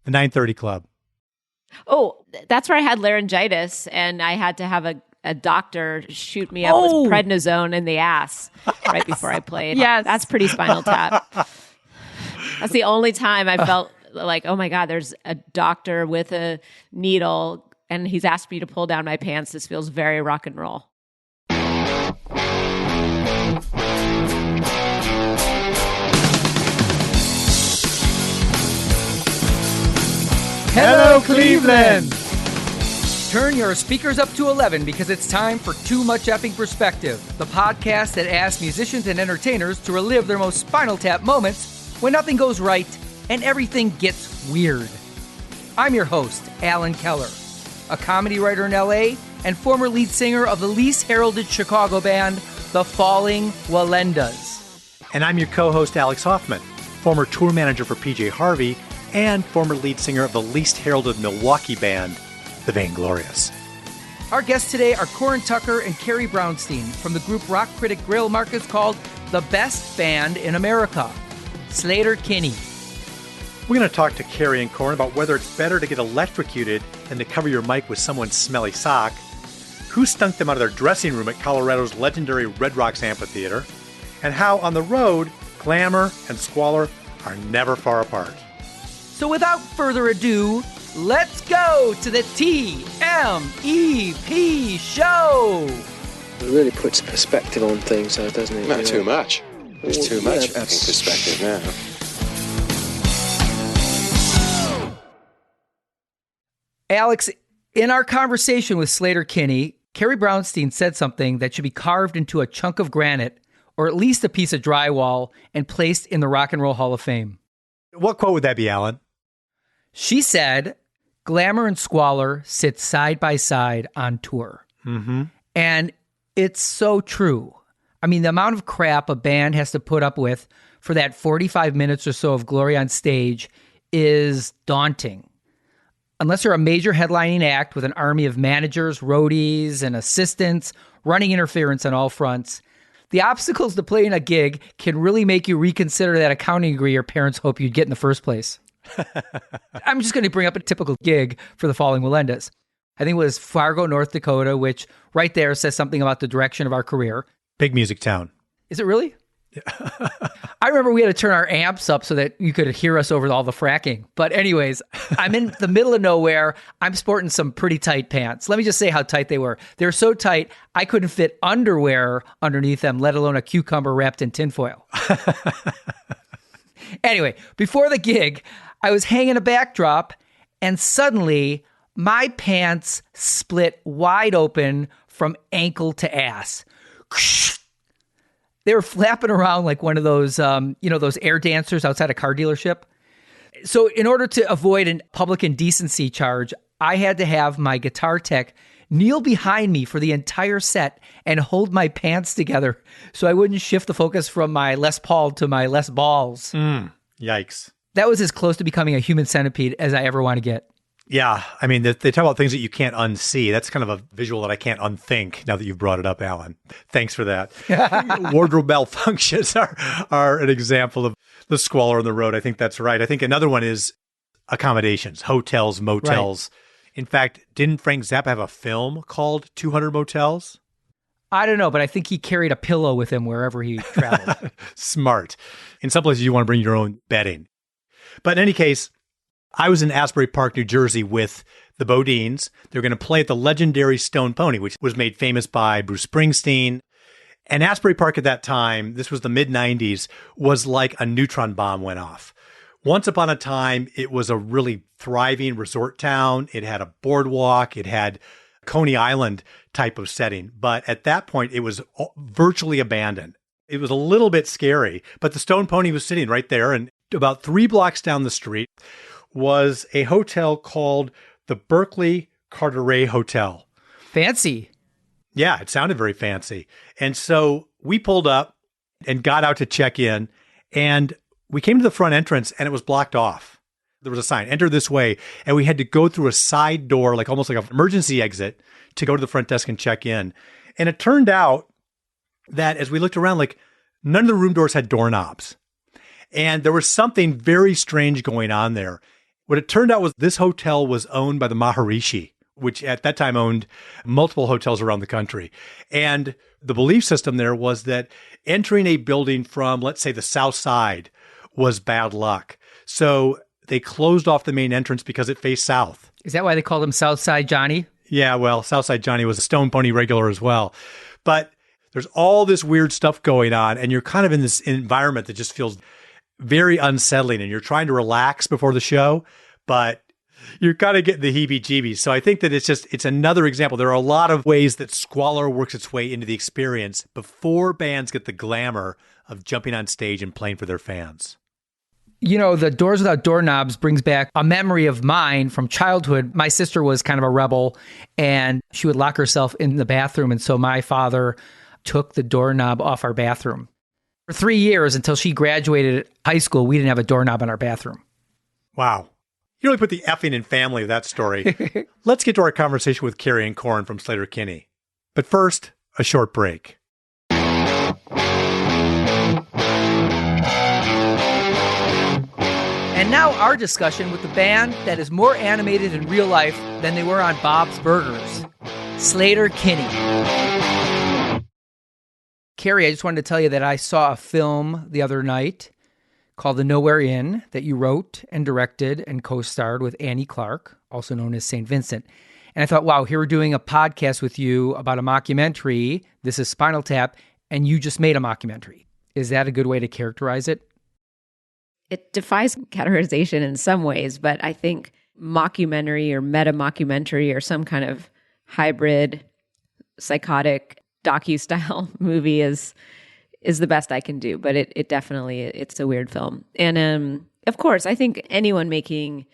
The 9:30 Club. Oh, that's where I had laryngitis, and I had to have a doctor shoot me up with prednisone in the ass right before I played. Yes. That's pretty Spinal Tap. That's the only time I felt like, oh my God, there's a doctor with a needle, and he's asked me to pull down my pants. This feels very rock and roll. Hello, Cleveland! Turn your speakers up to 11 because it's time for Too Much Effing Perspective, the podcast that asks musicians and entertainers to relive their most Spinal Tap moments when nothing goes right and everything gets weird. I'm your host, Alan Keller, a comedy writer in LA and former lead singer of the least heralded Chicago band, the Falling Wallendas. And I'm your co-host, Alex Hoffman, former tour manager for PJ Harvey and former lead singer of the least heralded Milwaukee band, the Vainglorious. Our guests today are Corin Tucker and Carrie Brownstein from the group rock critic Grail Marcus called the best band in America, Sleater-Kinney. We're going to talk to Carrie and Corin about whether it's better to get electrocuted than to cover your mic with someone's smelly sock, who stunk them out of their dressing room at Colorado's legendary Red Rocks Amphitheater, and how on the road, Glamour and Squalor are never far apart. So without further ado, let's go to the TMEP show! It really puts perspective on things, though, doesn't it? Not too much. There's too much Yeah, effing perspective now. Alex, in our conversation with Sleater-Kinney, Carrie Brownstein said something that should be carved into a chunk of granite or at least a piece of drywall and placed in the Rock and Roll Hall of Fame. What quote would that be, Alan? She said, Glamour and Squalor sit side by side on tour. Mm-hmm. And it's so true. I mean, the amount of crap a band has to put up with for that 45 minutes or so of glory on stage is daunting. Unless you're a major headlining act with an army of managers, roadies, and assistants running interference on all fronts, the obstacles to playing a gig can really make you reconsider that accounting degree your parents hope you'd get in the first place. I'm just going to bring up a typical gig for the Falling Wallendas. I think it was Fargo, North Dakota, which right there says something about the direction of our career. Big music town. Is it really? I remember we had to turn our amps up so that you could hear us over all the fracking. But anyways, I'm in the middle of nowhere. I'm sporting some pretty tight pants. Let me just say how tight they were. They were so tight, I couldn't fit underwear underneath them, let alone a cucumber wrapped in tinfoil. Anyway, before the gig, I was hanging a backdrop, and suddenly my pants split wide open from ankle to ass. They were flapping around like one of those, those air dancers outside a car dealership. So in order to avoid a public indecency charge, I had to have my guitar tech kneel behind me for the entire set and hold my pants together so I wouldn't shift the focus from my Les Paul to my Les Balls. Yikes. That was as close to becoming a human centipede as I ever want to get. Yeah, I mean, they talk about things that you can't unsee. That's kind of a visual that I can't unthink now that you've brought it up, Alan. Thanks for that. Wardrobe malfunctions are an example of the squalor on the road. I think that's right. I think another one is accommodations, hotels, motels. Right. In fact, didn't Frank Zappa have a film called 200 Motels? I don't know, but I think he carried a pillow with him wherever he traveled. Smart. In some places, you want to bring your own bedding. But in any case, I was in Asbury Park, New Jersey with the Bodines. They were going to play at the legendary Stone Pony, which was made famous by Bruce Springsteen. And Asbury Park at that time, this was the mid-90s, was like a neutron bomb went off. Once upon a time, it was a really thriving resort town. It had a boardwalk. It had Coney Island type of setting. But at that point, it was virtually abandoned. It was a little bit scary, but the Stone Pony was sitting right there. And about 3 blocks down the street was a hotel called the Berkeley Carteret Hotel. Fancy. Yeah, it sounded very fancy. And so we pulled up and got out to check in, and we came to the front entrance and it was blocked off. There was a sign, enter this way. And we had to go through a side door, like almost like an emergency exit, to go to the front desk and check in. And it turned out that as we looked around, like none of the room doors had doorknobs. And there was something very strange going on there. What it turned out was this hotel was owned by the Maharishi, which at that time owned multiple hotels around the country. And the belief system there was that entering a building from, let's say, the south side was bad luck. So they closed off the main entrance because it faced south. Is that why they called him Southside Johnny? Yeah, well, Southside Johnny was a Stone Pony regular as well. But there's all this weird stuff going on, and you're kind of in this environment that just feels very unsettling, and you're trying to relax before the show, but you're kind of getting the heebie-jeebies. So I think that it's another example. There are a lot of ways that Squalor works its way into the experience before bands get the glamour of jumping on stage and playing for their fans. You know, the Doors Without Doorknobs brings back a memory of mine from childhood. My sister was kind of a rebel, and she would lock herself in the bathroom. And so my father took the doorknob off our bathroom. For 3 years, until she graduated high school, we didn't have a doorknob in our bathroom. Wow. You really put the effing in family of that story. Let's get to our conversation with Carrie and Corin from Sleater-Kinney. But first, a short break. And now our discussion with the band that is more animated in real life than they were on Bob's Burgers, Sleater-Kinney. Carrie, I just wanted to tell you that I saw a film the other night called The Nowhere Inn that you wrote and directed and co-starred with Annie Clark, also known as St. Vincent. And I thought, wow, here we're doing a podcast with you about a mockumentary. This is Spinal Tap, and you just made a mockumentary. Is that a good way to characterize it? It defies categorization in some ways, but I think mockumentary or meta-mockumentary or some kind of hybrid psychotic docu-style movie is the best I can do. But it definitely, it's a weird film. And of course, I think anyone making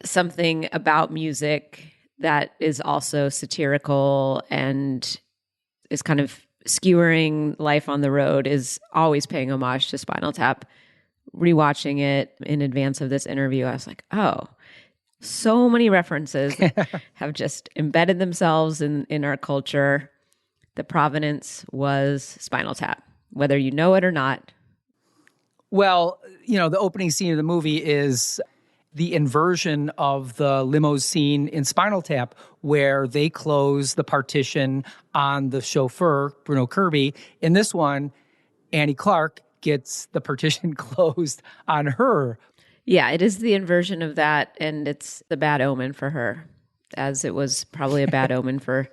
something about music that is also satirical and is kind of skewering life on the road is always paying homage to Spinal Tap. Rewatching it in advance of this interview, I was like, oh, so many references have just embedded themselves in our culture. The provenance was Spinal Tap, whether you know it or not. Well, you know, the opening scene of the movie is the inversion of the limo scene in Spinal Tap, where they close the partition on the chauffeur, Bruno Kirby. In this one, Annie Clark gets the partition closed on her. Yeah, it is the inversion of that, and it's the bad omen for her, as it was probably a bad omen for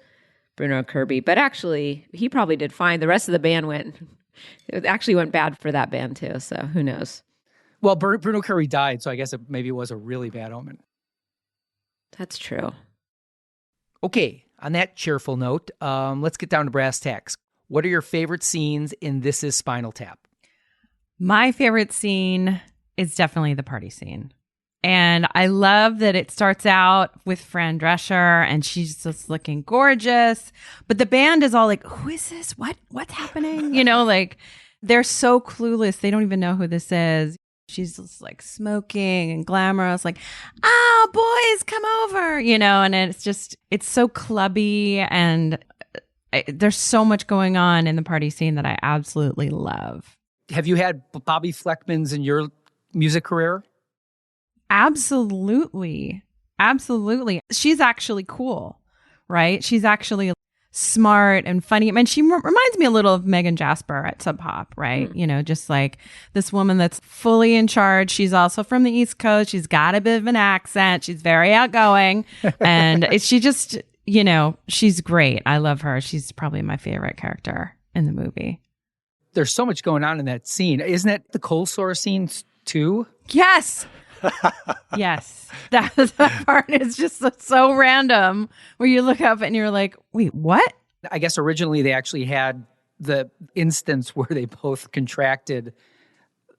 Bruno Kirby. But actually, he probably did fine. The rest of the band it actually went bad for that band too, so who knows? Well, Bruno Kirby died, so I guess maybe it was a really bad omen. That's true. Okay, on that cheerful note, let's get down to brass tacks. What are your favorite scenes in This Is Spinal Tap? My favorite scene is definitely the party scene. And I love that it starts out with Fran Drescher and she's just looking gorgeous. But the band is all like, who is this? What's happening? You know, like they're so clueless. They don't even know who this is. She's just like smoking and glamorous, like, oh, boys, come over, you know, and it's so clubby and there's so much going on in the party scene that I absolutely love. Have you had Bobby Fleckmans in your music career? Absolutely. Absolutely. She's actually cool, right? She's actually smart and funny. I mean, she reminds me a little of Megan Jasper at Sub Pop, right? You know, just like this woman that's fully in charge. She's also from the East Coast. She's got a bit of an accent. She's very outgoing. And she just, you know, she's great. I love her. She's probably my favorite character in the movie. There's so much going on in that scene. Isn't it the cold sore scene too? Yes. Yes. That part is just so random where you look up and you're like, wait, what? I guess originally they actually had the instance where they both contracted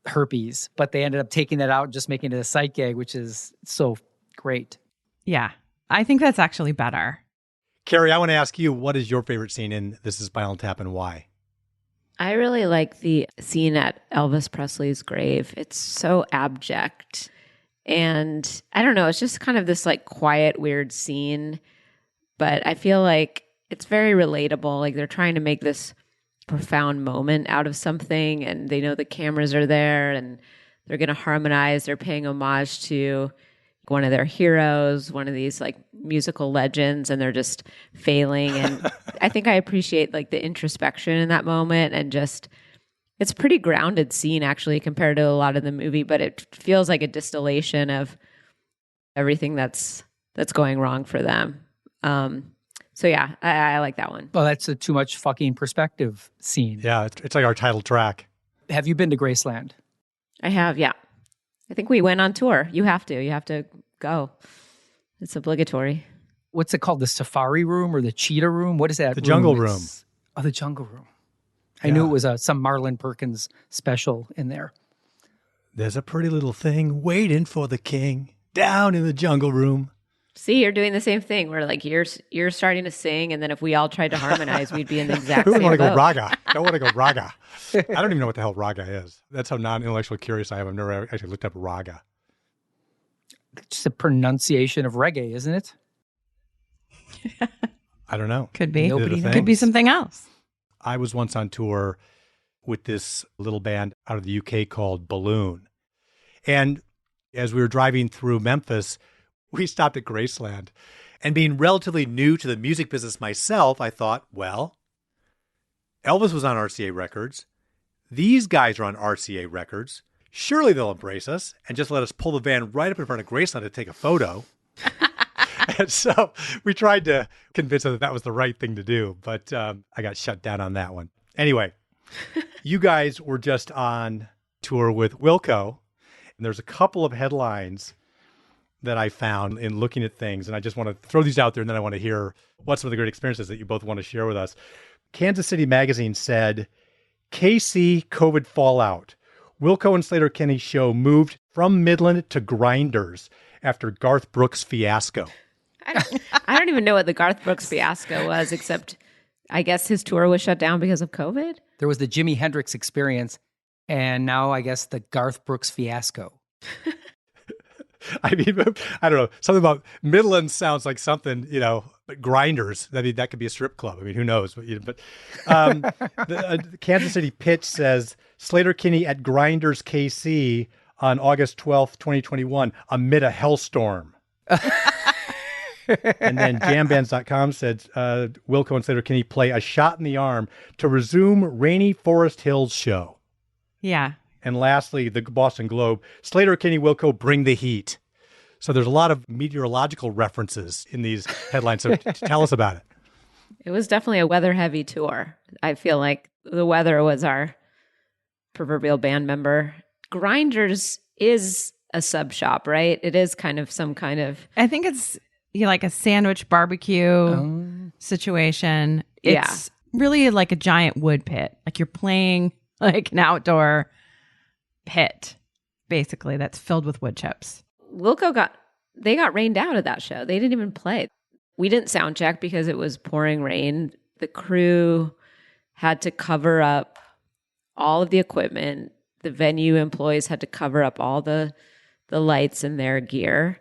herpes, but they ended up taking that out and just making it a sight gag, which is so great. Yeah. I think that's actually better. Carrie, I want to ask you, what is your favorite scene in This Is Spinal Tap and why? I really like the scene at Elvis Presley's grave. It's so abject. And I don't know, it's just kind of this like quiet, weird scene. But I feel like it's very relatable. Like they're trying to make this profound moment out of something and they know the cameras are there and they're going to harmonize. They're paying homage to one of their heroes, one of these like musical legends, and they're just failing. And I think I appreciate like the introspection in that moment, and just it's a pretty grounded scene actually compared to a lot of the movie, but it feels like a distillation of everything that's going wrong for them. So yeah, I like that one. Well, that's a Too Much Fucking Perspective scene. Yeah, it's like our title track. Have you been to Graceland? I have, yeah. I think we went on tour. You have to go. It's obligatory. What's it called? The Safari Room or the Cheetah Room? What is that? The Jungle Room. Oh, the Jungle Room. I knew it was some Marlon Perkins special in there. There's a pretty little thing waiting for the king down in the jungle room. See, you're doing the same thing. We're like, you're starting to sing, and then if we all tried to harmonize, we'd be in the exact Who same would want to go boat. raga? I want to go raga. I don't even know what the hell raga is. That's how non-intellectually curious I am. I've never actually looked up raga. Just a pronunciation of reggae, isn't it? I don't know. Could be. Nobody knows. Could be something else. I was once on tour with this little band out of the UK called Balloon. And as we were driving through Memphis, we stopped at Graceland. And being relatively new to the music business myself, I thought, well, Elvis was on RCA Records. These guys are on RCA Records. Surely they'll embrace us and just let us pull the van right up in front of Graceland to take a photo. And so we tried to convince them that that was the right thing to do, but I got shut down on that one. Anyway, you guys were just on tour with Wilco, and there's a couple of headlines that I found in looking at things, and I just want to throw these out there, and then I want to hear what some of the great experiences that you both want to share with us. Kansas City Magazine said, KC COVID fallout. Wilco and Sleater-Kinney show moved from Midland to Grinders after Garth Brooks fiasco. I don't even know what the Garth Brooks fiasco was, except I guess his tour was shut down because of COVID. There was the Jimi Hendrix Experience, and now I guess the Garth Brooks fiasco. I mean, I don't know. Something about Midland sounds like something, but Grinders, that could be a strip club. I mean, who knows? But the Kansas City Pitch says Sleater-Kinney at Grinders KC on August 12th, 2021, amid a hellstorm. And then jambands.com said Wilco and Sleater-Kinney play a shot in the arm to resume Rainy Forest Hills show. Yeah. And lastly, the Boston Globe, Sleater-Kinney, Wilco bring the heat. So there's a lot of meteorological references in these headlines. So tell us about it. It was definitely a weather-heavy tour. I feel like the weather was our proverbial band member. Grinders is a sub shop, right? It is kind of some kind of... I think it's like a sandwich barbecue situation. It's really like a giant wood pit. Like you're playing like an outdoor pit, basically, that's filled with wood chips. Wilco got rained out of that show. They didn't even play. We didn't sound check because it was pouring rain. The crew had to cover up all of the equipment. The venue employees had to cover up all the lights and their gear.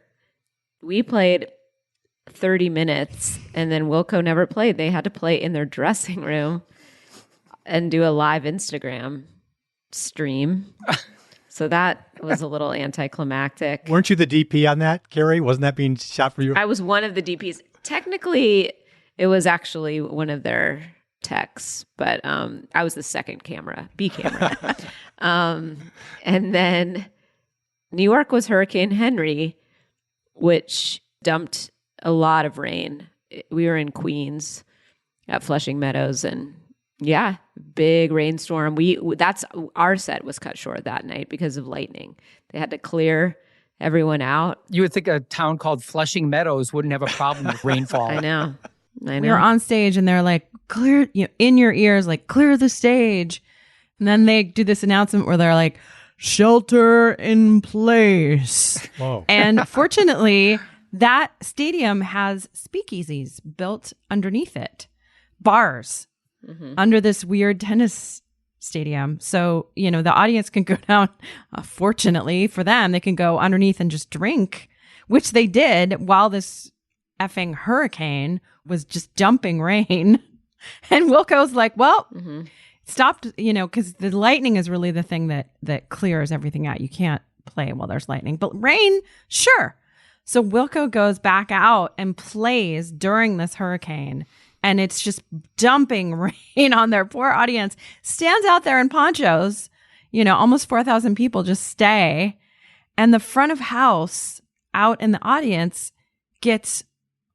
We played 30 minutes and then Wilco never played. They had to play in their dressing room and do a live Instagram stream. So that was a little anticlimactic. Weren't you the DP on that, Carrie? Wasn't that being shot for you? I was one of the DPs. Technically, it was actually one of their techs, but I was the second camera, B camera. And then New York was Hurricane Henry, which dumped a lot of rain. We were in Queens at Flushing Meadows, and yeah, big rainstorm. That's our set was cut short that night because of lightning. They had to clear everyone out. You would think a town called Flushing Meadows wouldn't have a problem with rainfall. I know. We were on stage and they're like, clear, in your ears, like, clear the stage. And then they do this announcement where they're like, shelter in place. Whoa. And fortunately, that stadium has speakeasies built underneath it, bars under this weird tennis stadium. So, the audience can go down. Fortunately for them, they can go underneath and just drink, which they did while this effing hurricane was just dumping rain. And Wilco's like, well, stopped, because the lightning is really the thing that clears everything out. You can't play while there's lightning, but rain, sure. So Wilco goes back out and plays during this hurricane, and it's just dumping rain on their poor audience. Stands out there in ponchos, almost 4,000 people just stay. And the front of house out in the audience gets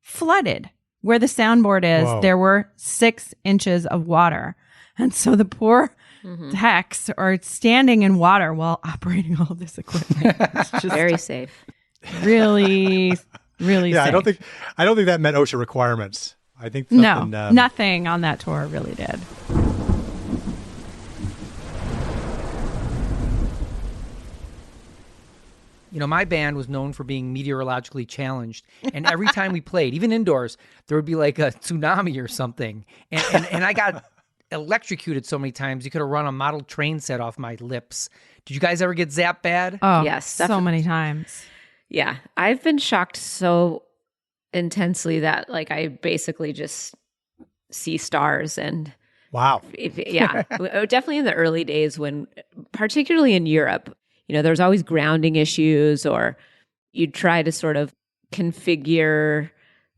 flooded. Where the soundboard is, Whoa. There were 6 inches of water. And so the poor techs are standing in water while operating all of this equipment. It's just Very safe. really, really Yeah, safe. I don't think that met OSHA requirements. I think No, something, nothing on that tour really did. My band was known for being meteorologically challenged. And every time we played, even indoors, there would be like a tsunami or something. And I got electrocuted so many times, you could have run a model train set off my lips. Did you guys ever get zapped bad? Oh, Yes, so definitely. many times. Yeah. I've been shocked so intensely that like I basically just see stars and wow. definitely in the early days when, particularly in Europe, there's always grounding issues, or you'd try to sort of configure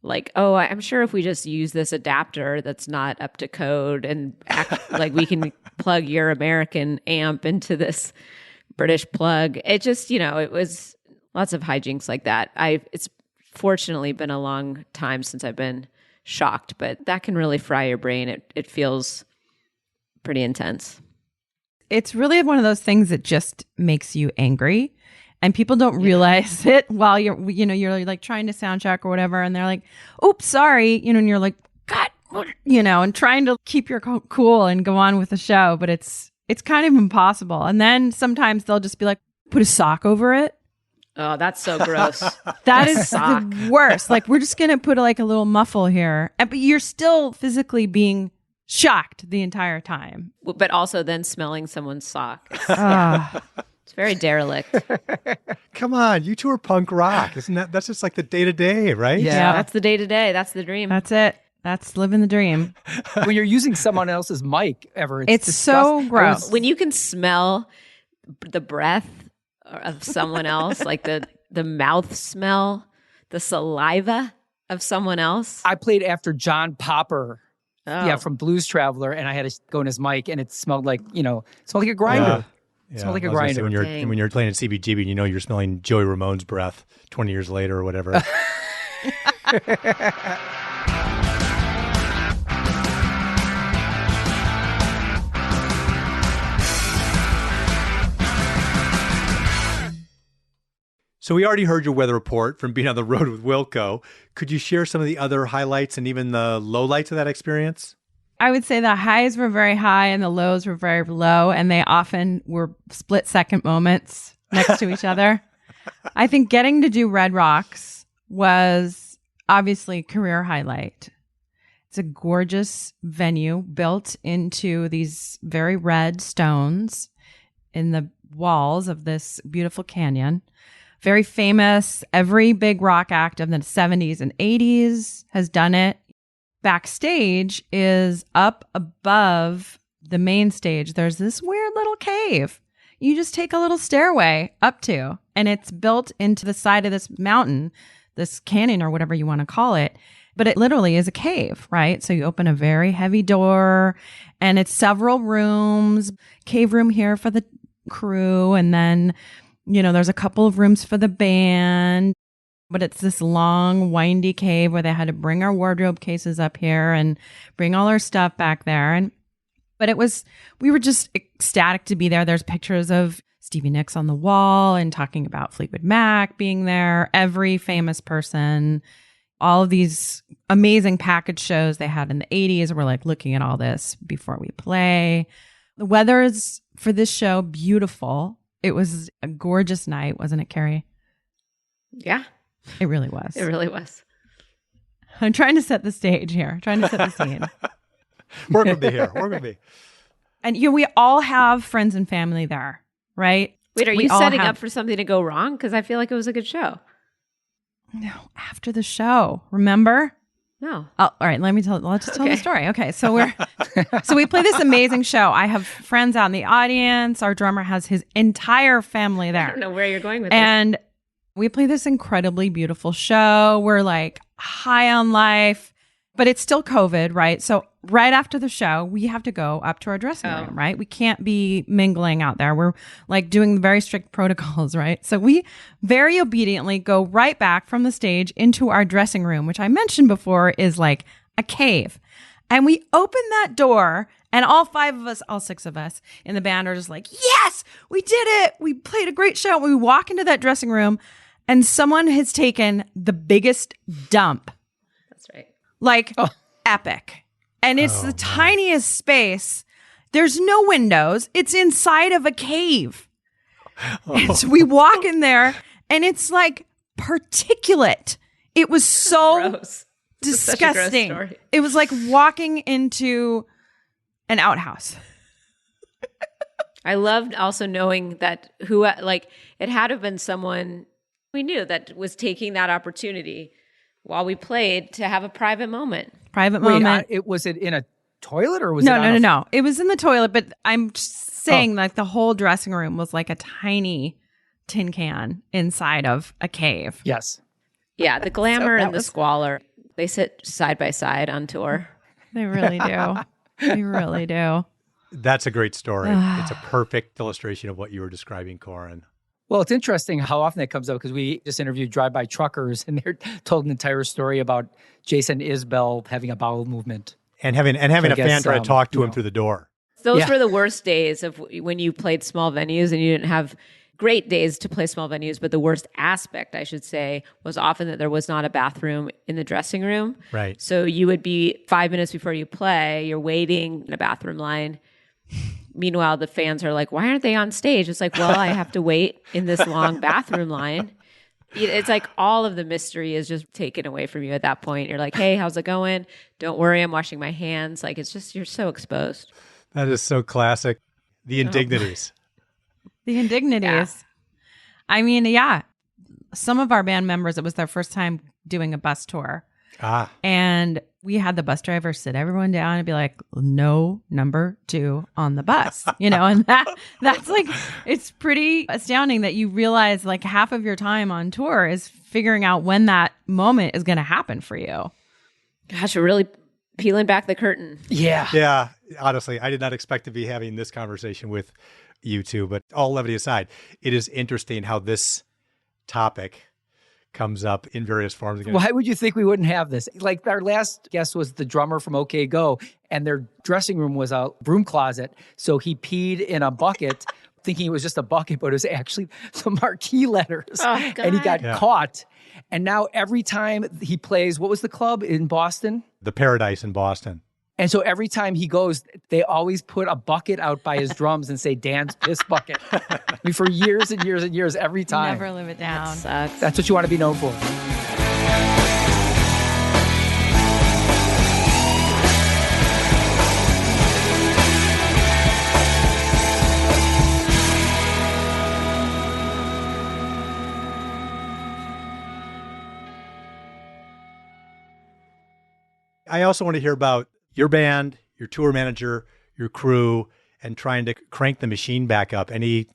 like, oh, I'm sure if we just use this adapter that's not up to code and act like we can plug your American amp into this British plug. It just, it was lots of hijinks like that. It's fortunately been a long time since I've been shocked, but that can really fry your brain. It feels pretty intense. It's really one of those things that just makes you angry, and people don't realize it while you're like trying to sound check or whatever, and they're like, "Oops, sorry," and you're like, "God," and trying to keep your cool and go on with the show, but it's kind of impossible. And then sometimes they'll just be like, "Put a sock over it." Oh, that's so gross. That is the worst. Like, we're just gonna put like a little muffle here, but you're still physically being shocked the entire time. But also then smelling someone's sock. Ah. It's very derelict. Come on, you two are punk rock. That's just like the day to day, right? Yeah. That's the day to day. That's the dream. That's it. That's living the dream. When you're using someone else's mic ever, It's so gross. When you can smell the breath of someone else, like the mouth smell, the saliva of someone else. I played after John Popper. Oh. Yeah, from Blues Traveler, and I had to go in his mic, and it smelled like, smelled like a grinder. Yeah. Smelled like a I was gonna say, grinder. when you're playing at CBGB, you're smelling Joey Ramone's breath 20 years later or whatever. So we already heard your weather report from being on the road with Wilco. Could you share some of the other highlights and even the lowlights of that experience? I would say the highs were very high and the lows were very low, and they often were split-second moments next to each other. I think getting to do Red Rocks was obviously a career highlight. It's a gorgeous venue built into these very red stones in the walls of this beautiful canyon. Very famous. Every big rock act of the 70s and 80s has done it. Backstage is up above the main stage. There's this weird little cave you just take a little stairway up to, and it's built into the side of this mountain, this canyon or whatever you want to call it. But it literally is a cave, right? So you open a very heavy door, and it's several rooms, cave room here for the crew, and then there's a couple of rooms for the band, but it's this long, windy cave where they had to bring our wardrobe cases up here and bring all our stuff back there. But we were just ecstatic to be there. There's pictures of Stevie Nicks on the wall and talking about Fleetwood Mac being there, every famous person, all of these amazing package shows they had in the 80s. We're like looking at all this before we play. The weather is, for this show, beautiful. It was a gorgeous night, wasn't it, Carrie? Yeah, It really was. it really was. I'm trying to set the stage here, trying to set the scene. Work with me here. Work with me. And we all have friends and family there, right? Wait, are We you all setting have- up for something to go wrong? Because I feel like it was a good show. No, after the show, remember? No. Oh, all right, let's just tell the story. Okay, so we play this amazing show. I have friends out in the audience. Our drummer has his entire family there. I don't know where you're going with this. And we play this incredibly beautiful show. We're like high on life, but it's still COVID, right? So right after the show, we have to go up to our dressing room, right? We can't be mingling out there. We're like doing very strict protocols, right? So we very obediently go right back from the stage into our dressing room, which I mentioned before is like a cave. And we open that door and all six of us in the band are just like, yes, we did it. We played a great show. We walk into that dressing room and someone has taken the biggest dump. That's right. Like epic. And it's the tiniest space. There's no windows. It's inside of a cave. And so we walk in there and it's like particulate. It was so Gross. disgusting. It was like walking into an outhouse. I loved also knowing that it had to have been someone we knew that was taking that opportunity while we played to have a private moment. Moment. Was it in a toilet or was No. It was in the toilet, but I'm just saying like the whole dressing room was like a tiny tin can inside of a cave. Yes. Yeah, the Glamour and the Squalor, they sit side by side on tour. They really do. They really do. That's a great story. It's a perfect illustration of what you were describing, Corin. Well, it's interesting how often that comes up because we just interviewed drive-by truckers and they're told an entire story about Jason Isbell having a bowel movement. And having a fan try to talk to him through the door. Those were the worst days of when you played small venues and you didn't have great days to play small venues, but the worst aspect, I should say, was often that there was not a bathroom in the dressing room. Right. So you would be 5 minutes before you play, you're waiting in a bathroom line. Meanwhile, the fans are like, why aren't they on stage? It's like, well, I have to wait in this long bathroom line. It's like all of the mystery is just taken away from you at that point. You're like, hey, how's it going? Don't worry, I'm washing my hands. Like, it's just, you're so exposed. That is so classic. The indignities. The indignities. Yeah. I mean, yeah. Some of our band members, it was their first time doing a bus tour. And we had the bus driver sit everyone down and be like, no number 2 on the bus, and that's like, it's pretty astounding that you realize like half of your time on tour is figuring out when that moment is going to happen for you. Gosh, we're really peeling back the curtain. Yeah. Yeah. Honestly, I did not expect to be having this conversation with you two, but all levity aside, it is interesting how this topic comes up in various forms. Why would you think we wouldn't have this? Like our last guest was the drummer from OK Go, and their dressing room was a broom closet. So he peed in a bucket, thinking it was just a bucket, but it was actually some marquee letters. Oh, God. And he got caught. And now every time he plays, what was the club in Boston? The Paradise in Boston. And so every time he goes, they always put a bucket out by his drums and say, Dan's piss bucket. I mean, for years and years and years, every time. Never live it down. That sucks. That's what you want to be known for. I also want to hear about your band, your tour manager, your crew, and trying to crank the machine back up. Any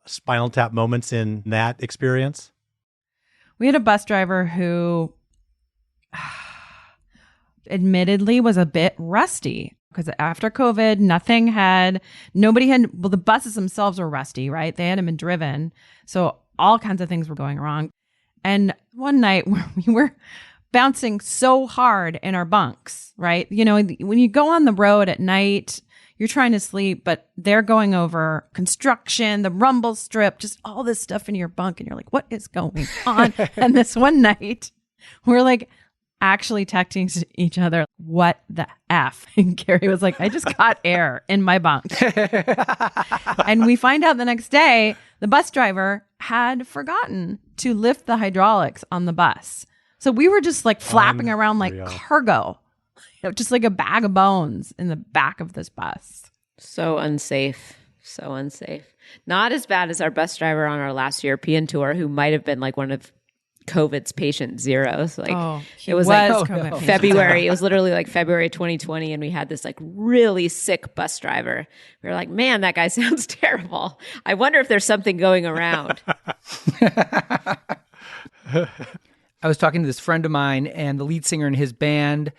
Spinal Tap moments in that experience? We had a bus driver who admittedly was a bit rusty because after COVID, the buses themselves were rusty, right? They hadn't been driven. So all kinds of things were going wrong. And one night we were bouncing so hard in our bunks, right? When you go on the road at night, you're trying to sleep, but they're going over construction, the rumble strip, just all this stuff in your bunk. And you're like, what is going on? And this one night, we're like actually texting each other, what the F? And Carrie was like, I just caught air in my bunk. And we find out the next day, the bus driver had forgotten to lift the hydraulics on the bus. So we were just like flapping around like cargo, just like a bag of bones in the back of this bus. So unsafe. So unsafe. Not as bad as our bus driver on our last European tour, who might have been like one of COVID's patient zero. So like he it was like COVID patient February. zero. It was literally like February 2020, and we had this like really sick bus driver. We were like, man, that guy sounds terrible. I wonder if there's something going around. I was talking to this friend of mine, and the lead singer in his band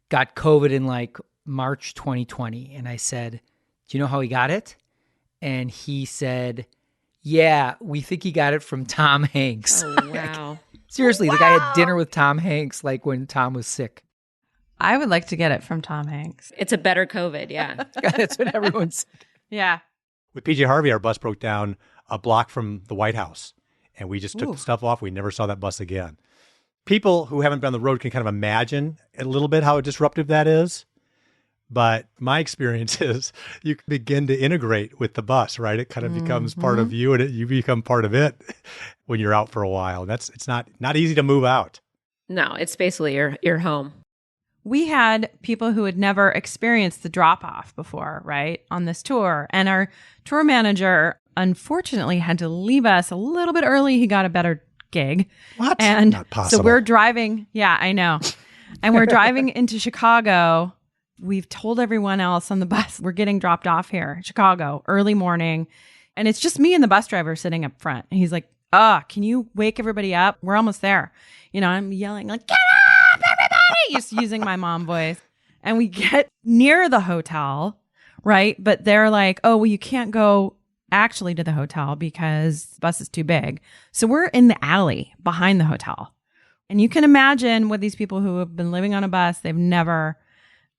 got COVID in like March 2020. And I said, do you know how he got it? And he said, yeah, we think he got it from Tom Hanks. Oh, wow. Seriously, the guy had dinner with Tom Hanks like when Tom was sick. I would like to get it from Tom Hanks. It's a better COVID, yeah. That's what everyone's Yeah. With PJ Harvey, our bus broke down a block from the White House, and we just took the stuff off. We never saw that bus again. People who haven't been on the road can kind of imagine a little bit how disruptive that is. But my experience is you begin to integrate with the bus, right? It kind of becomes part of you, and you become part of it when you're out for a while. It's not easy to move out. No, it's basically your home. We had people who had never experienced the drop off before, right, on this tour. And our tour manager, unfortunately, had to leave us a little bit early. He got a better gig. What? And Not possible. so we're driving. Yeah, I know. And we're driving into Chicago. We've told everyone else on the bus, we're getting dropped off here, Chicago, early morning. And it's just me and the bus driver sitting up front. And he's like, can you wake everybody up? We're almost there. You know, I'm yelling like, get up, everybody, just using my mom voice. And we get near the hotel, right? But they're like, oh, well, you can't go actually to the hotel because the bus is too big. So we're in the alley behind the hotel. And you can imagine what these people who have been living on a bus, they've never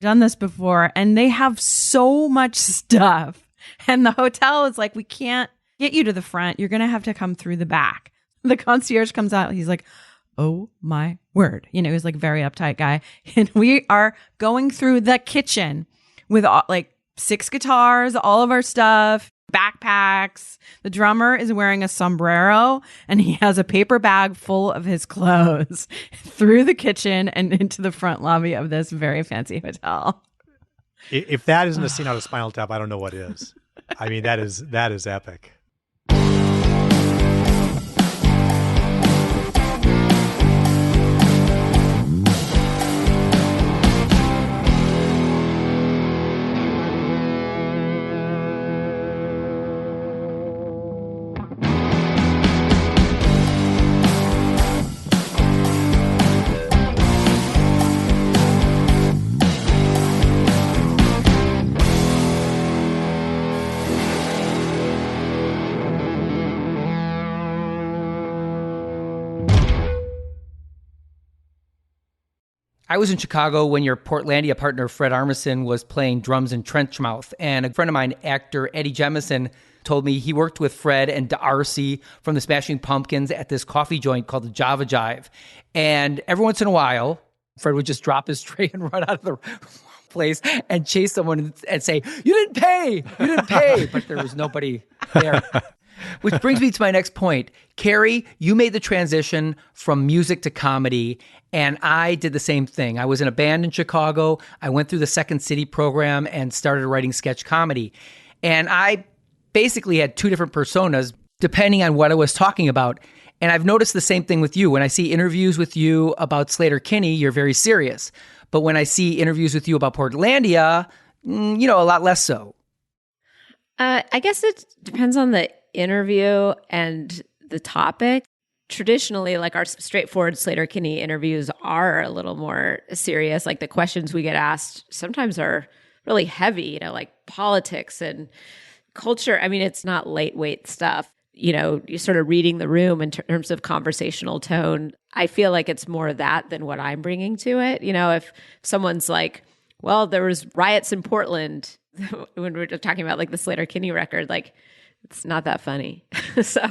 done this before, and they have so much stuff. And the hotel is like, we can't get you to the front. You're going to have to come through the back. The concierge comes out. He's like, oh my word. You know, he's like a very uptight guy. And we are going through the kitchen with like 6 guitars, all of our stuff, backpacks. The drummer is wearing a sombrero, and he has a paper bag full of his clothes through the kitchen and into the front lobby of this very fancy hotel. If that isn't a scene out of Spinal Tap, I don't know what is. I mean, that is epic. I was in Chicago when your Portlandia partner, Fred Armisen, was playing drums in Trenchmouth. And a friend of mine, actor Eddie Jemison, told me he worked with Fred and D'Arcy from the Smashing Pumpkins at this coffee joint called the Java Jive. And every once in a while, Fred would just drop his tray and run out of the place and chase someone and say, you didn't pay. But there was nobody there. Which brings me to my next point. Carrie, you made the transition from music to comedy, and I did the same thing. I was in a band in Chicago. I went through the Second City program and started writing sketch comedy. And I basically had 2 different personas depending on what I was talking about. And I've noticed the same thing with you. When I see interviews with you about Sleater-Kinney, you're very serious. But when I see interviews with you about Portlandia, a lot less so. I guess it depends on the interview and the topic. Traditionally, like our straightforward Sleater-Kinney interviews are a little more serious. Like the questions we get asked sometimes are really heavy, like politics and culture. I mean, it's not lightweight stuff. You're sort of reading the room in terms of conversational tone. I feel like it's more of that than what I'm bringing to it. If someone's like, well, there was riots in Portland when we're talking about like the Sleater-Kinney record, like it's not that funny. So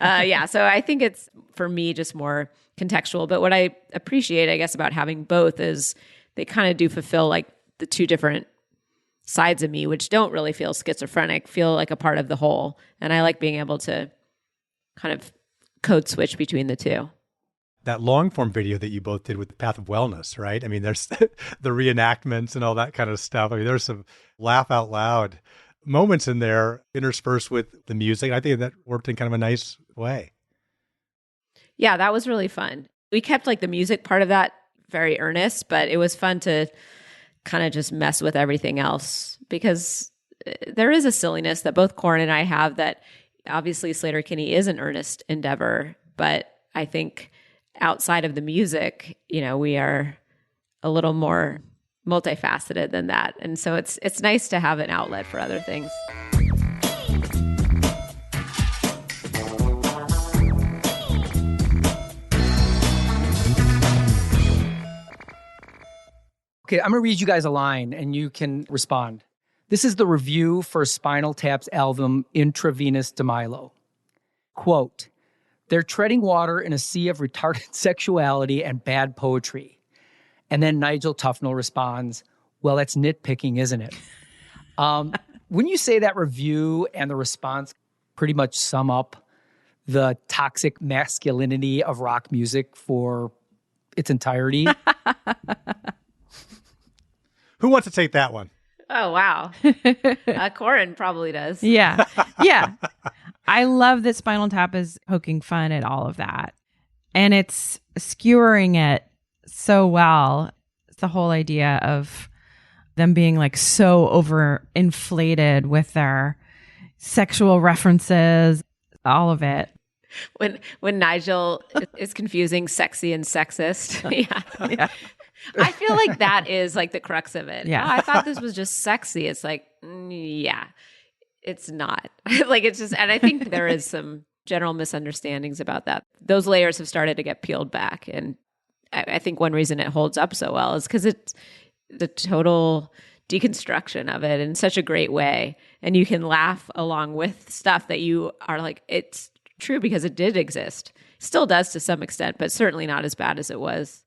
I think it's, for me, just more contextual. But what I appreciate, I guess, about having both is they kind of do fulfill like the 2 different sides of me, which don't really feel schizophrenic, feel like a part of the whole. And I like being able to kind of code switch between the 2. That long form video that you both did with the Path of Wellness, right? I mean, there's the reenactments and all that kind of stuff. I mean, there's some laugh out loud moments in there interspersed with the music. I think that worked in kind of a nice way. Yeah, that was really fun. We kept like the music part of that very earnest, but it was fun to kind of just mess with everything else because there is a silliness that both Corin and I have that obviously Sleater-Kinney is an earnest endeavor, but I think outside of the music, we are a little more multifaceted than that. And so it's nice to have an outlet for other things. Okay, I'm going to read you guys a line and you can respond. This is the review for Spinal Tap's album Intravenous de Milo. Quote, "They're treading water in a sea of retarded sexuality and bad poetry." And then Nigel Tufnell responds, "Well, that's nitpicking, isn't it?" Wouldn't you say that review and the response pretty much sum up the toxic masculinity of rock music for its entirety? Who wants to take that one? Oh, wow. Corin probably does. Yeah. Yeah. I love that Spinal Tap is poking fun at all of that. And it's skewering it so well. It's the whole idea of them being like so overinflated with their sexual references, all of it. When Nigel is confusing sexy and sexist. Yeah. I feel like that is like the crux of it. Yeah. Oh, I thought this was just sexy. It's like, yeah, it's not. Like it's just, and I think there is some general misunderstandings about that. Those layers have started to get peeled back. And I think one reason it holds up so well is because it's the total deconstruction of it in such a great way. And you can laugh along with stuff that you are like, it's true because it did exist. Still does to some extent, but certainly not as bad as it was.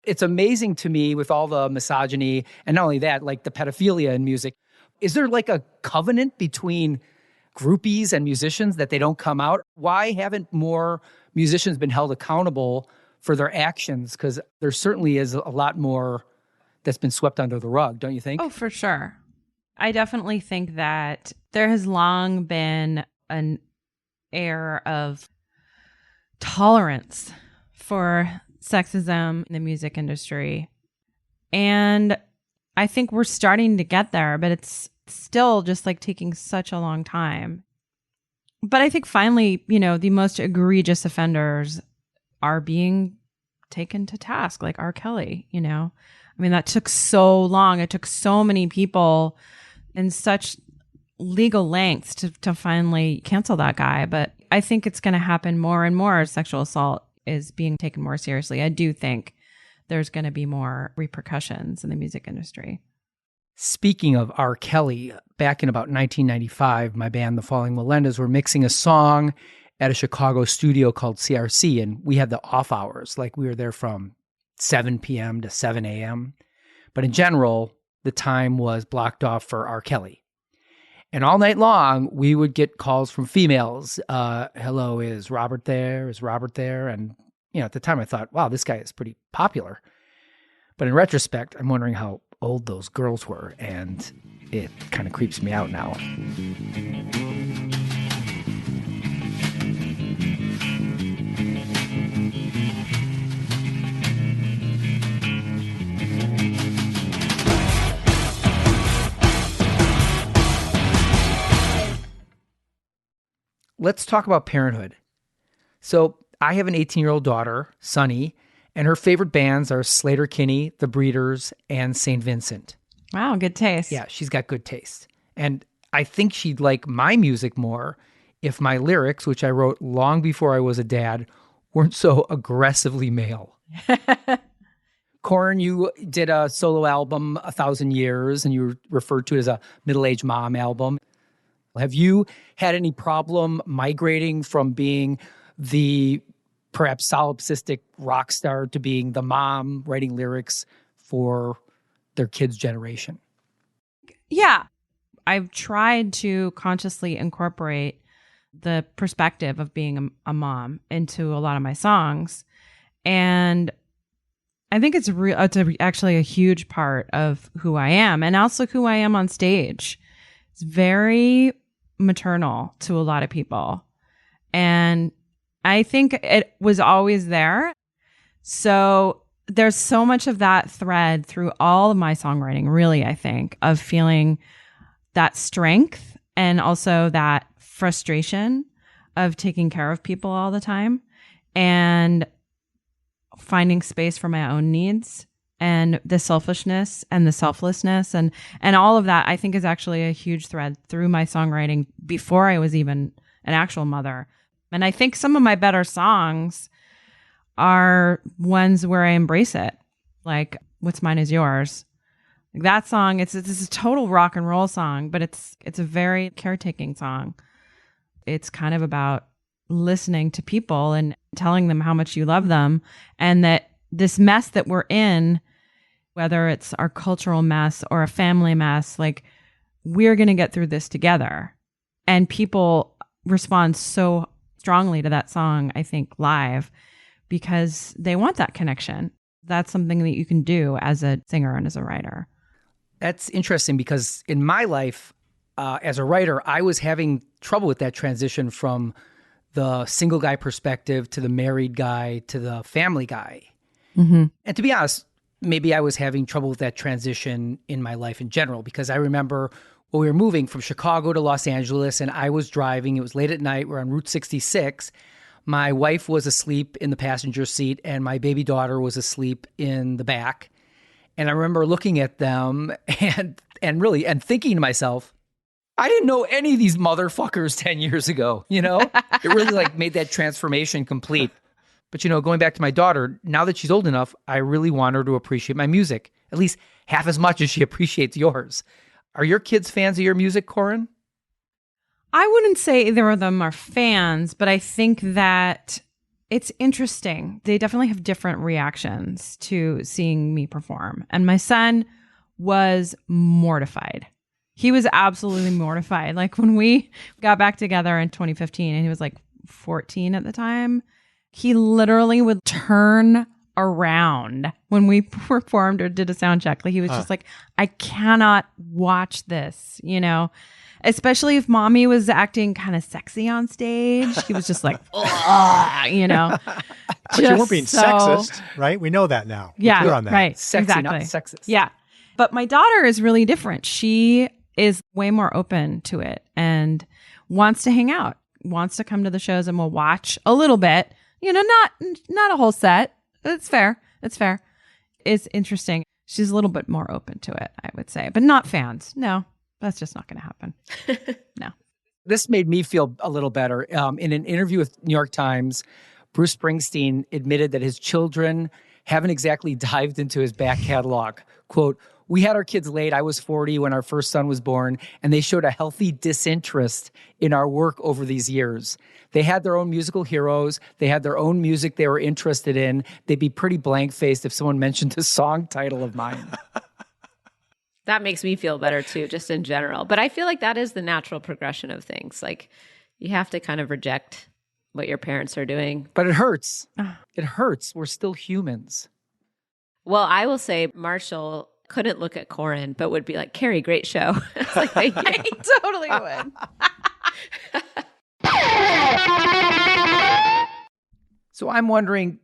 It's amazing to me with all the misogyny and not only that, like the pedophilia in music. Is there like a covenant between groupies and musicians that they don't come out? Why haven't more musicians been held accountable for their actions? Because there certainly is a lot more that's been swept under the rug, don't you think? Oh, for sure. I definitely think that there has long been an air of tolerance for sexism in the music industry. And I think we're starting to get there, but it's still just like taking such a long time. But I think finally, the most egregious offenders are being taken to task, like R. Kelly, I mean, that took so long. It took so many people in such legal lengths to finally cancel that guy. But I think it's going to happen more and more as sexual assault is being taken more seriously. I do think there's going to be more repercussions in the music industry. Speaking of R. Kelly, back in about 1995, my band, The Falling Melindas, were mixing a song at a Chicago studio called CRC, and we had the off hours. Like we were there from 7 p.m. to 7 a.m. But in general, the time was blocked off for R. Kelly. And all night long, we would get calls from females. Hello, is Robert there? Is Robert there? And, at the time I thought, wow, this guy is pretty popular. But in retrospect, I'm wondering how old those girls were. And it kind of creeps me out now. Let's talk about parenthood. So I have an 18-year-old daughter, Sunny, and her favorite bands are Sleater-Kinney, The Breeders, and St. Vincent. Wow, good taste. Yeah, she's got good taste. And I think she'd like my music more if my lyrics, which I wrote long before I was a dad, weren't so aggressively male. Corin, you did a solo album, 1,000 Years, and you referred to it as a middle-aged mom album. Have you had any problem migrating from being the perhaps solipsistic rock star to being the mom writing lyrics for their kids' generation? Yeah. I've tried to consciously incorporate the perspective of being a mom into a lot of my songs. And I think it's actually a huge part of who I am and also who I am on stage. It's very maternal to a lot of people. And I think it was always there. So there's so much of that thread through all of my songwriting, really, I think, of feeling that strength and also that frustration of taking care of people all the time and finding space for my own needs and the selfishness and the selflessness and all of that, I think, is actually a huge thread through my songwriting before I was even an actual mother. And I think some of my better songs are ones where I embrace it, like What's Mine Is Yours. Like that song, it's a total rock and roll song, but it's a very caretaking song. It's kind of about listening to people and telling them how much you love them, and that this mess that we're in, whether it's our cultural mess or a family mess, like we're going to get through this together. And people respond so strongly to that song, I think, live, because they want that connection. That's something that you can do as a singer and as a writer. That's interesting because in my life, as a writer, I was having trouble with that transition from the single guy perspective to the married guy to the family guy. Mm-hmm. And to be honest, maybe I was having trouble with that transition in my life in general, because I remember when we were moving from Chicago to Los Angeles and I was driving, it was late at night, we're on Route 66. My wife was asleep in the passenger seat and my baby daughter was asleep in the back. And I remember looking at them and thinking to myself, I didn't know any of these motherfuckers 10 years ago, you know? It really like made that transformation complete. But, you know, going back to my daughter, now that she's old enough, I really want her to appreciate my music, at least half as much as she appreciates yours. Are your kids fans of your music, Corin? I wouldn't say either of them are fans, but I think that it's interesting. They definitely have different reactions to seeing me perform. And my son was mortified. He was absolutely mortified. Like when we got back together in 2015 and he was like 14 at the time, he literally would turn around when we performed or did a sound check. Like he was just like, I cannot watch this, you know, especially if mommy was acting kind of sexy on stage. He was just like, you know. But you weren't being sexist, right? We know that now. We're clear on that. Right. Sexy, exactly. not sexist. Yeah. But my daughter is really different. She is way more open to it and wants to hang out, wants to come to the shows, and will watch a little bit, you know, not a whole set. It's fair. It's fair. It's interesting. She's a little bit more open to it, I would say, but not fans. No, that's just not going to happen. No. This made me feel a little better. In an interview with New York Times, Bruce Springsteen admitted that his children haven't exactly dived into his back catalog. Quote, "We had our kids late. I was 40 when our first son was born, and they showed a healthy disinterest in our work over these years. They had their own musical heroes. They had their own music they were interested in. They'd be pretty blank-faced if someone mentioned a song title of mine." That makes me feel better too, just in general. But I feel like that is the natural progression of things. Like you have to kind of reject what your parents are doing. But it hurts. It hurts. We're still humans. Well, I will say Marshall couldn't look at Corin, but would be like, Carrie, great show. It's like, thank you. I totally would. So I'm wondering,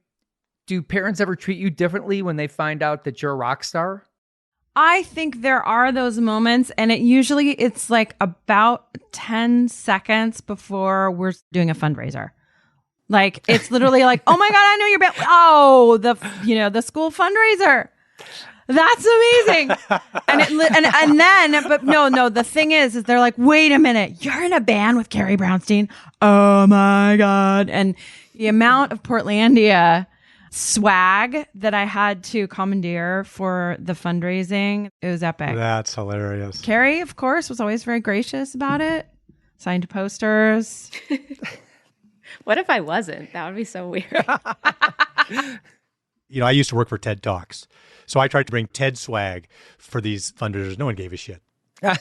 do parents ever treat you differently when they find out that you're a rock star? I think there are those moments, and it's like about 10 seconds before we're doing a fundraiser. Like it's literally like, oh my God, I know your band. Oh, the school fundraiser. That's amazing. But the thing is they're like, wait a minute, you're in a band with Carrie Brownstein. Oh my God. And the amount of Portlandia swag that I had to commandeer for the fundraising, it was epic. That's hilarious. Carrie, of course, was always very gracious about it. Signed posters. What if I wasn't? That would be so weird. You know, I used to work for TED Talks. So I tried to bring TED swag for these fundraisers. No one gave a shit.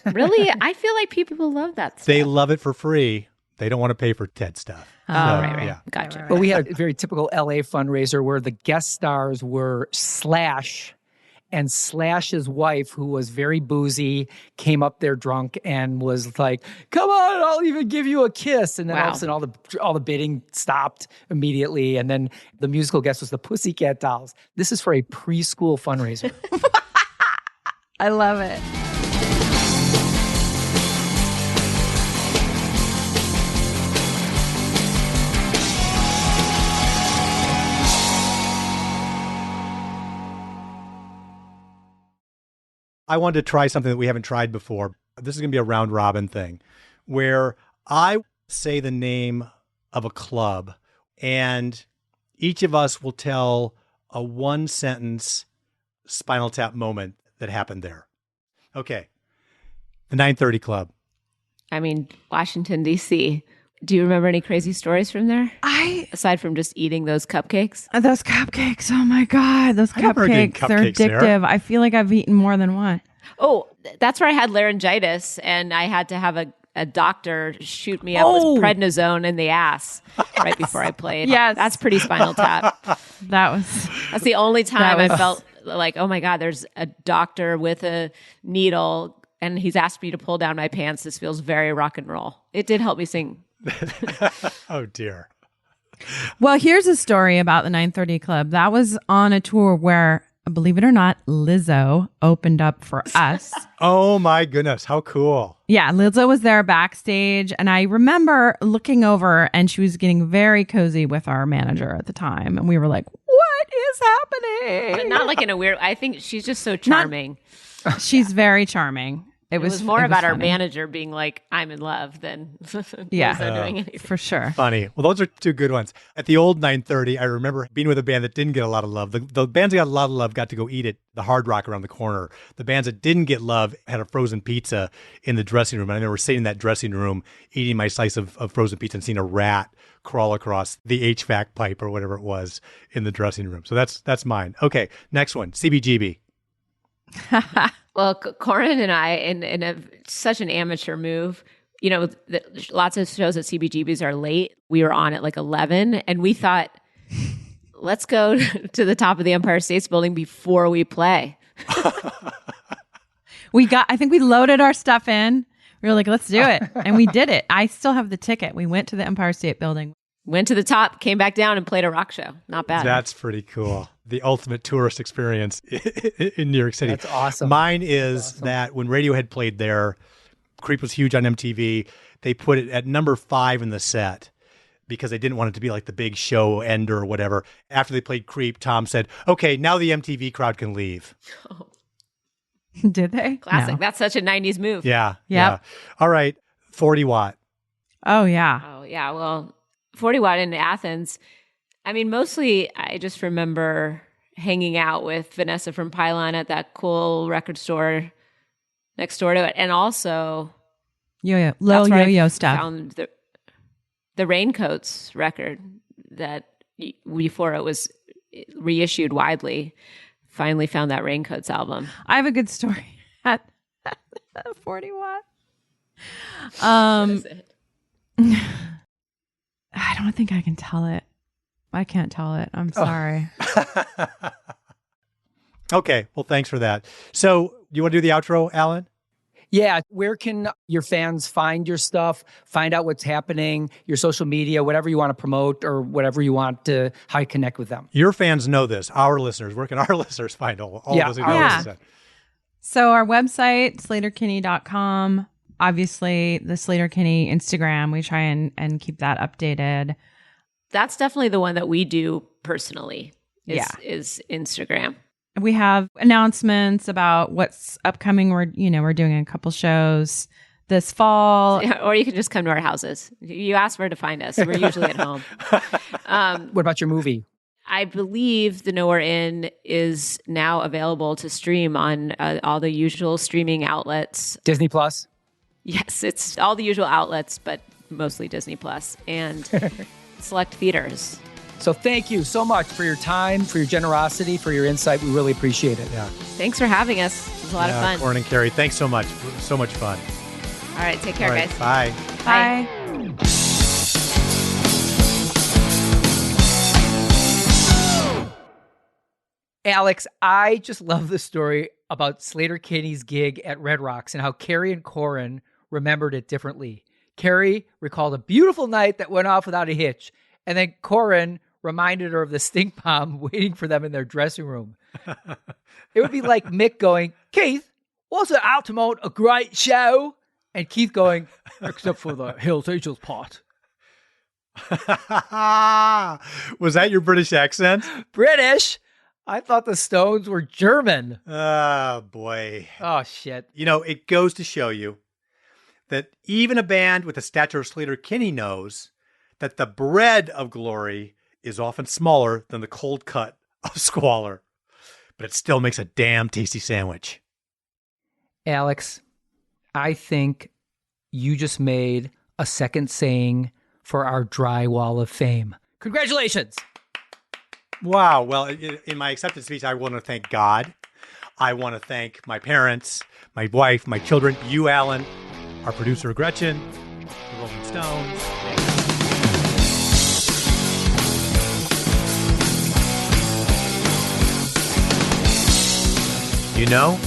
Really? I feel like people love that stuff. They love it for free. They don't want to pay for TED stuff. Oh, right. Yeah. Gotcha. But we had a very typical LA fundraiser where the guest stars were Slash And Slash's wife, who was very boozy, came up there drunk and was like, "Come on, I'll even give you a kiss." And then all of a sudden, all the bidding stopped immediately. And then the musical guest was the Pussycat Dolls. This is for a preschool fundraiser. I love it. I wanted to try something that we haven't tried before. This is going to be a round robin thing where I say the name of a club and each of us will tell a one sentence Spinal Tap moment that happened there. Okay. The 930 Club. I mean, Washington, D.C. Do you remember any crazy stories from there? Aside from just eating those cupcakes? Those cupcakes. Oh my God. Those cupcakes. They're addictive. Sarah. I feel like I've eaten more than one. Oh, that's where I had laryngitis and I had to have a doctor shoot me up with prednisone in the ass right before I played. Yes. That's pretty Spinal Tap. That's the only time I felt like, oh my God, there's a doctor with a needle and he's asked me to pull down my pants. This feels very rock and roll. It did help me sing. Oh, dear. Well, here's a story about the 930 Club. That was on a tour where, believe it or not, Lizzo opened up for us. Oh, my goodness. How cool. Yeah, Lizzo was there backstage. And I remember looking over and she was getting very cozy with our manager at the time. And we were like, what is happening? But not like in a weird, I think she's just so charming. She's very charming. It was more about our funny. manager being like, I'm in love than Yeah. Lizzo doing anything. For sure. Funny. Well, those are two good ones. At the old 930, I remember being with a band that didn't get a lot of love. The bands that got a lot of love got to go eat at the Hard Rock around the corner. The bands that didn't get love had a frozen pizza in the dressing room. And I remember sitting in that dressing room, eating my slice of frozen pizza and seeing a rat crawl across the HVAC pipe or whatever it was in the dressing room. So that's mine. Okay, next one, CBGB. Well, Corin and I, in such an amateur move, you know, lots of shows at CBGBs are late. We were on at like 11, and we thought, let's go to the top of the Empire State Building before we play. I think we loaded our stuff in. We were like, let's do it. And we did it. I still have the ticket. We went to the Empire State Building. Went to the top, came back down, and played a rock show. Not bad. That's pretty cool. The ultimate tourist experience in New York City. That's awesome. Mine is that when Radiohead played there, Creep was huge on MTV. They put it at number 5 in the set because they didn't want it to be like the big show ender or whatever. After they played Creep, Tom said, okay, now the MTV crowd can leave. Did they? Classic. No. That's such a 90s move. Yeah. Yep. Yeah. All right. 40 Watt. Oh, yeah. Oh, yeah. Well, 40 Watt in Athens. I mean, mostly I just remember hanging out with Vanessa from Pylon at that cool record store next door to it. And also, Little Yo-Yo stuff. Found the Raincoats record that before it was reissued widely. Finally found that Raincoats album. I have a good story at 40 Watt. What is it? I don't think I can tell it. I can't tell it. I'm sorry. Okay. Well, thanks for that. So do you want to do the outro, Alan? Yeah. Where can your fans find your stuff, find out what's happening, your social media, whatever you want to promote or whatever you want to, how you connect with them? Your fans know this. Our listeners, where can our listeners find all of those? Yeah. So our website, Sleater-Kinney.com. Obviously, the Sleater-Kinney Instagram, we try and keep that updated. That's definitely the one that we do personally. Is Instagram. We have announcements about what's upcoming. We're doing a couple shows this fall. Yeah, or you can just come to our houses. You ask where to find us. We're usually at home. What about your movie? I believe The Nowhere Inn is now available to stream on all the usual streaming outlets. Disney Plus? Yes, it's all the usual outlets, but mostly Disney Plus and select theaters. So thank you so much for your time, for your generosity, for your insight. We really appreciate it. Yeah. Thanks for having us. It was a lot of fun. Corin and Carrie, thanks so much. So much fun. All right, take care, All right, guys. Bye. Bye. Alex, I just love the story about Sleater-Kinney's gig at Red Rocks and how Carrie and Corin remembered it differently. Carrie recalled a beautiful night that went off without a hitch, and then Corin reminded her of the stink bomb waiting for them in their dressing room. It would be like Mick going, Keith, wasn't Altamont a great show? And Keith going, except for the Hells Angels part. Was that your British accent? British? I thought the Stones were German. Oh, boy. Oh, shit. You know, it goes to show you that even a band with the stature of Sleater-Kinney knows that the bread of glory is often smaller than the cold cut of Squalor. But it still makes a damn tasty sandwich. Alex, I think you just made a second saying for our dry wall of fame. Congratulations! Wow. Well, in my acceptance speech, I want to thank God. I want to thank my parents, my wife, my children, you, Alan, our producer, Gretchen, the Rolling Stones. You know,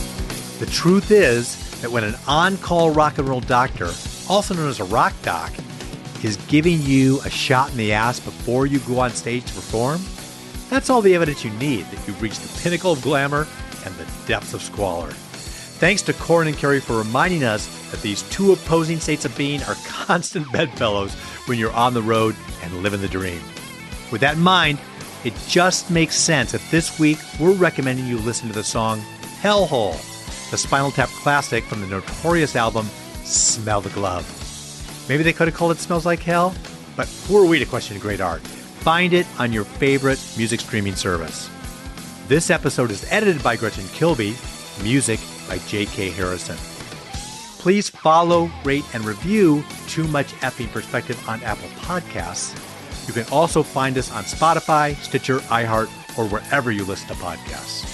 the truth is that when an on-call rock and roll doctor, also known as a rock doc, is giving you a shot in the ass before you go on stage to perform, that's all the evidence you need that you've reached the pinnacle of glamour and the depths of squalor. Thanks to Corin and Carrie for reminding us that these two opposing states of being are constant bedfellows when you're on the road and living the dream. With that in mind, it just makes sense that this week we're recommending you listen to the song Hellhole, the Spinal Tap classic from the notorious album Smell the Glove. Maybe they could have called it Smells Like Hell, but who are we to question great art? Find it on your favorite music streaming service. This episode is edited by Gretchen Kilby, music by J.K. Harrison. Please follow, rate, and review Too Much Effing Perspective on Apple Podcasts. You can also find us on Spotify, Stitcher, iHeart, or wherever you listen to podcasts.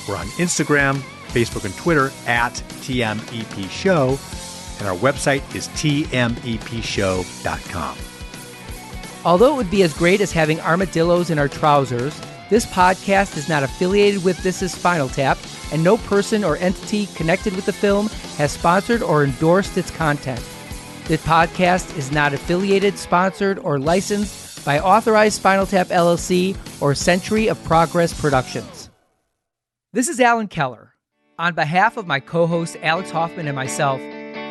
We're on Instagram, Facebook, and Twitter at TMEP Show, and our website is tmepshow.com. Although it would be as great as having armadillos in our trousers, this podcast is not affiliated with This Is Spinal Tap, and no person or entity connected with the film has sponsored or endorsed its content. This podcast is not affiliated, sponsored, or licensed by Authorized Spinal Tap LLC or Century of Progress Productions. This is Alan Keller. On behalf of my co-hosts Alex Hoffman and myself,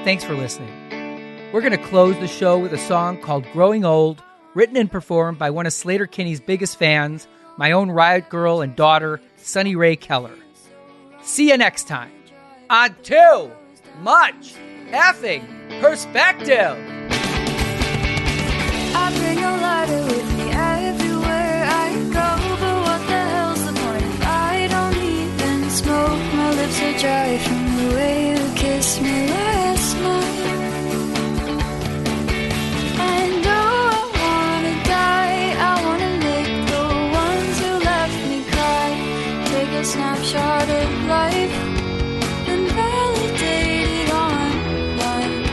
thanks for listening. We're going to close the show with a song called Growing Old, written and performed by one of Sleater-Kinney's biggest fans, my own riot girl and daughter, Sunny Ray Keller. See you next time on Too Much Effing Perspective. I bring a lighter with me everywhere I go, but what the hell's the point if I don't even smoke? My lips are dry from the way you kissed me last night. And oh, I wanna die, I wanna make the ones who left me cry. Take a snapshot of life and validate it online.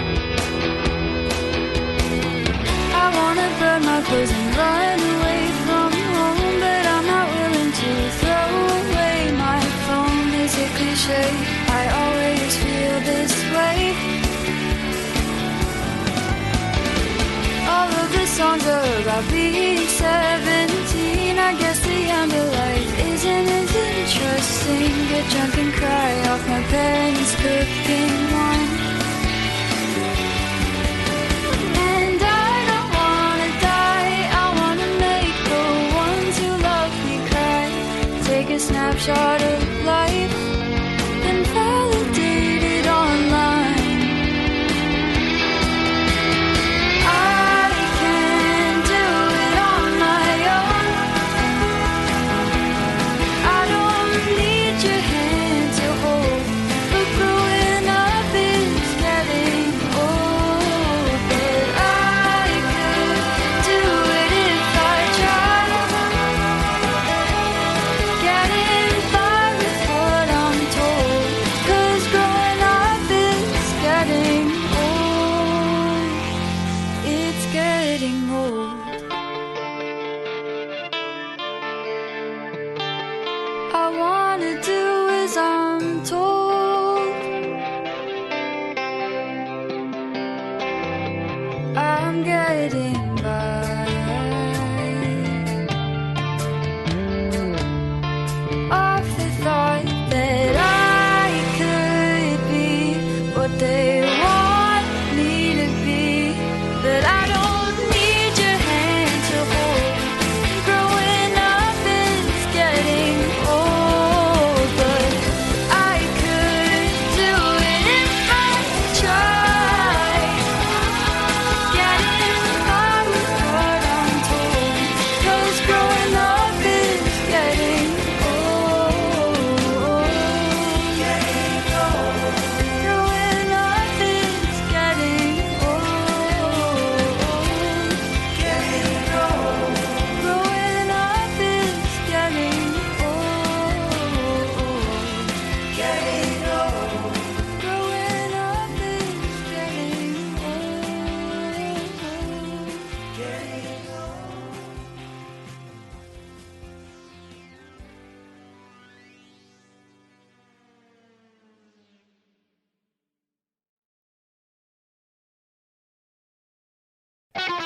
I wanna burn my clothes and run away from home, but I'm not willing to throw away my phone. Is it cliche? I always feel this way. All of the songs are about being 17. I guess the end of life isn't as interesting. Get drunk and cry off my parents cooking wine. And I don't wanna die, I wanna make the ones who love me cry. Take a snapshot of life and validate it online. I can do it on my own. I don't need your hand to hold, but growing up is getting old. But I could do it if I tried. Getting by with what I'm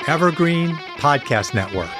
Evergreen Podcast Network.